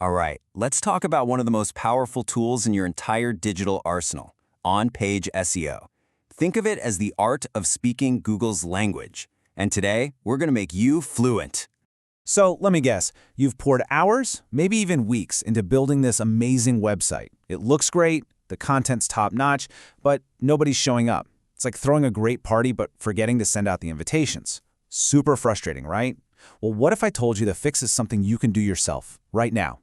All right, let's talk about one of the most powerful tools in your entire digital arsenal, on-page SEO. Think of it as the art of speaking Google's language. And today, we're going to make you fluent. So let me guess, you've poured hours, maybe even weeks, into building this amazing website. It looks great, the content's top-notch, but nobody's showing up. It's like throwing a great party but forgetting to send out the invitations. Super frustrating, right? Well, what if I told you the fix is something you can do yourself, right now?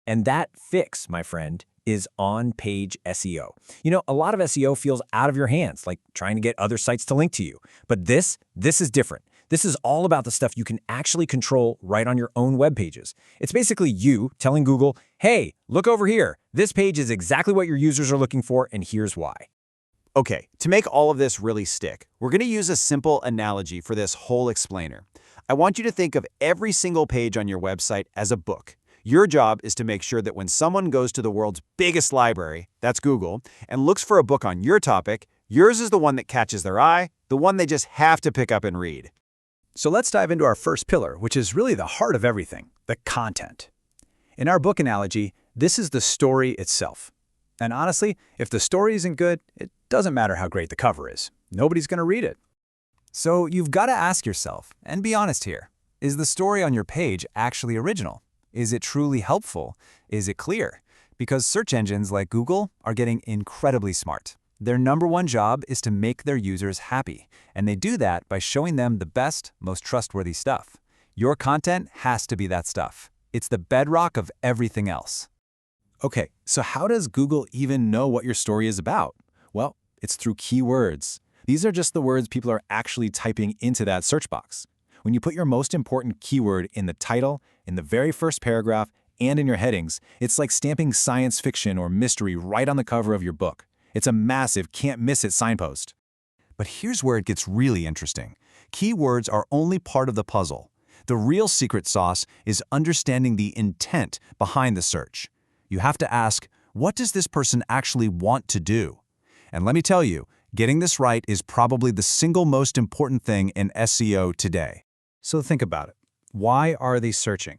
And that fix, my friend, is on-page SEO. You know, a lot of SEO feels out of your hands, like trying to get other sites to link to you. But this is different. This is all about the stuff you can actually control right on your own web pages. It's basically you telling Google, hey, look over here. This page is exactly what your users are looking for, and here's why. Okay, to make all of this really stick, we're going to use a simple analogy for this whole explainer. I want you to think of every single page on your website as a book. Your job is to make sure that when someone goes to the world's biggest library, that's Google, and looks for a book on your topic, yours is the one that catches their eye, the one they just have to pick up and read. So let's dive into our first pillar, which is really the heart of everything, the content. In our book analogy, this is the story itself. And honestly, if the story isn't good, it doesn't matter how great the cover is. Nobody's going to read it. So you've got to ask yourself, and be honest here, is the story on your page actually original? Is it truly helpful? Is it clear? Because search engines like Google are getting incredibly smart. Their #1 job is to make their users happy, and they do that by showing them the best, most trustworthy stuff. Your content has to be that stuff. It's the bedrock of everything else. Okay, so how does Google even know what your story is about? Well, it's through keywords. These are just the words people are actually typing into that search box. When you put your most important keyword in the title, in the very first paragraph, and in your headings, it's like stamping science fiction or mystery right on the cover of your book. It's a massive can't-miss-it signpost. But here's where it gets really interesting. Keywords are only part of the puzzle. The real secret sauce is understanding the intent behind the search. You have to ask, what does this person actually want to do? And let me tell you, getting this right is probably the single most important thing in SEO today. So think about it. Why are they searching?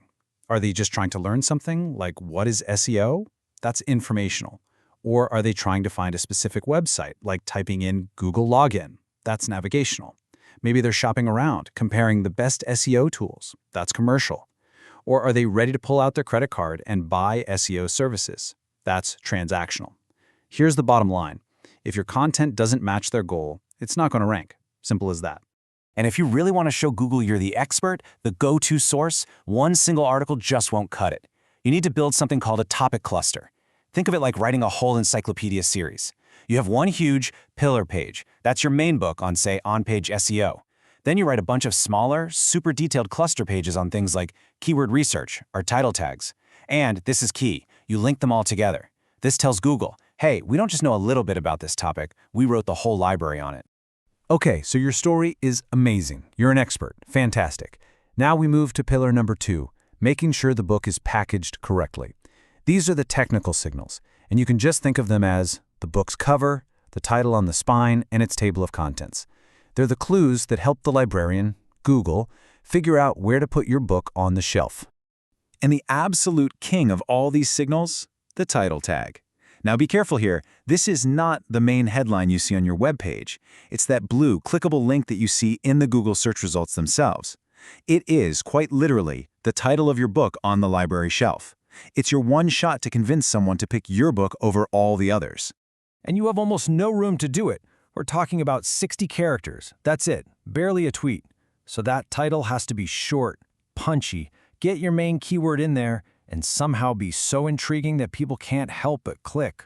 Are they just trying to learn something, like what is SEO? That's informational. Or are they trying to find a specific website, like typing in Google login? That's navigational. Maybe they're shopping around, comparing the best SEO tools. That's commercial. Or are they ready to pull out their credit card and buy SEO services? That's transactional. Here's the bottom line. If your content doesn't match their goal, it's not going to rank. Simple as that. And if you really want to show Google you're the expert, the go-to source, one single article just won't cut it. You need to build something called a topic cluster. Think of it like writing a whole encyclopedia series. You have one huge pillar page. That's your main book on, say, on-page SEO. Then you write a bunch of smaller, super detailed cluster pages on things like keyword research or title tags. And this is key, you link them all together. This tells Google, hey, we don't just know a little bit about this topic, we wrote the whole library on it. Okay, so your story is amazing. You're an expert. Fantastic. Now we move to pillar #2, making sure the book is packaged correctly. These are the technical signals, and you can just think of them as the book's cover, the title on the spine, and its table of contents. They're the clues that help the librarian, Google, figure out where to put your book on the shelf. And the absolute king of all these signals, the title tag. Now be careful here, this is not the main headline you see on your web page. It's that blue clickable link that you see in the Google search results themselves. It is, quite literally, the title of your book on the library shelf. It's your one shot to convince someone to pick your book over all the others. And you have almost no room to do it. We're talking about 60 characters. That's it, barely a tweet. So that title has to be short, punchy, get your main keyword in there, and somehow be so intriguing that people can't help but click.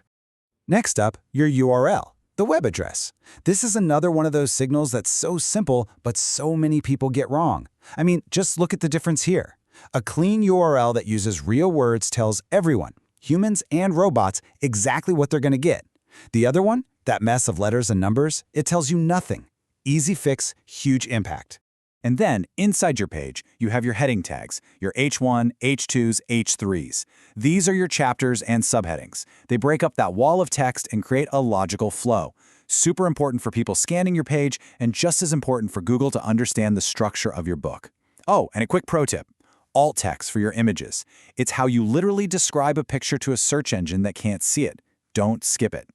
Next up, your URL, the web address. This is another one of those signals that's so simple, but so many people get wrong. I mean, just look at the difference here. A clean URL that uses real words tells everyone, humans and robots, exactly what they're going to get. The other one, that mess of letters and numbers, it tells you nothing. Easy fix, huge impact. And then, inside your page, you have your heading tags, your H1, H2s, H3s. These are your chapters and subheadings. They break up that wall of text and create a logical flow. Super important for people scanning your page, and just as important for Google to understand the structure of your book. Oh, and a quick pro tip. alt text for your images. It's how you literally describe a picture to a search engine that can't see it. Don't skip it.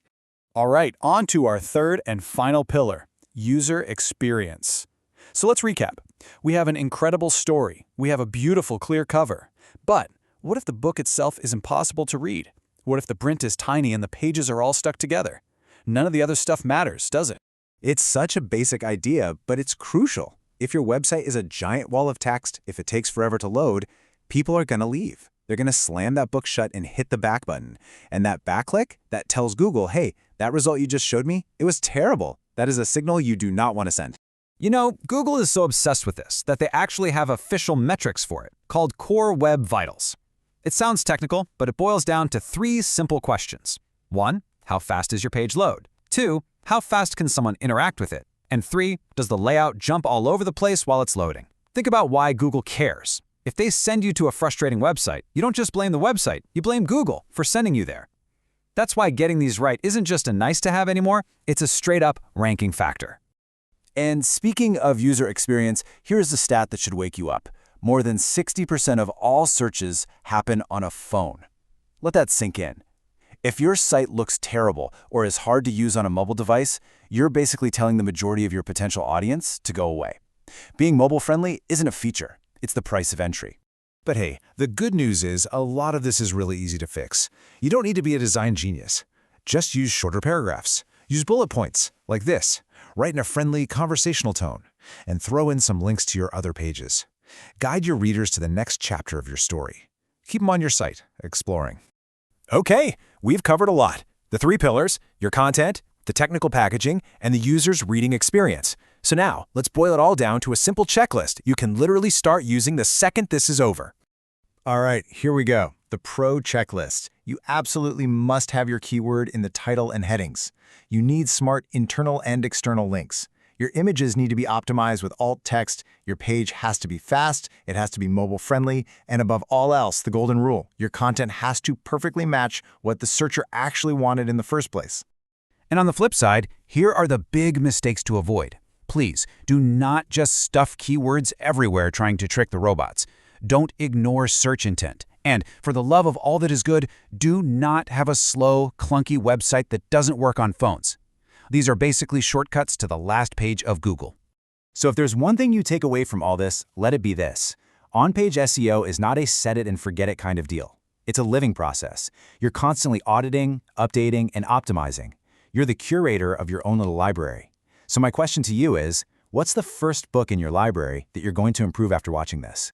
All right, on to our third and final pillar, user experience. So let's recap. We have an incredible story. We have a beautiful, clear cover. But what if the book itself is impossible to read? What if the print is tiny and the pages are all stuck together? None of the other stuff matters, does it? It's such a basic idea, but it's crucial. If your website is a giant wall of text, if it takes forever to load, people are going to leave. They're going to slam that book shut and hit the back button. And that backklick, that tells Google, hey, that result you just showed me, it was terrible. That is a signal you do not want to send. You know, Google is so obsessed with this that they actually have official metrics for it, called Core Web Vitals. It sounds technical, but it boils down to 3 simple questions. 1, how fast does your page load? 2, how fast can someone interact with it? And 3, does the layout jump all over the place while it's loading? Think about why Google cares. If they send you to a frustrating website, you don't just blame the website, you blame Google for sending you there. That's why getting these right isn't just a nice-to-have anymore, it's a straight-up ranking factor. And speaking of user experience, here's a stat that should wake you up. More than 60% of all searches happen on a phone. Let that sink in. If your site looks terrible or is hard to use on a mobile device, you're basically telling the majority of your potential audience to go away. Being mobile-friendly isn't a feature, it's the price of entry. But hey, the good news is a lot of this is really easy to fix. You don't need to be a design genius. Just use shorter paragraphs. Use bullet points, like this. Write in a friendly, conversational tone, and throw in some links to your other pages. Guide your readers to the next chapter of your story. Keep them on your site, exploring. Okay, we've covered a lot. The 3 pillars, your content, the technical packaging, and the user's reading experience. So now, let's boil it all down to a simple checklist you can literally start using the second this is over. All right, here we go. The Pro Checklist. You absolutely must have your keyword in the title and headings. You need smart internal and external links. Your images need to be optimized with alt text. Your page has to be fast, it has to be mobile-friendly, and above all else, the golden rule, your content has to perfectly match what the searcher actually wanted in the first place. And on the flip side, here are the big mistakes to avoid. Please, do not just stuff keywords everywhere trying to trick the robots. Don't ignore search intent. And for the love of all that is good, do not have a slow, clunky website that doesn't work on phones. These are basically shortcuts to the last page of Google. So if there's one thing you take away from all this, let it be this. On-page SEO is not a set-it-and-forget-it kind of deal. It's a living process. You're constantly auditing, updating, and optimizing. You're the curator of your own little library. So my question to you is, what's the first book in your library that you're going to improve after watching this?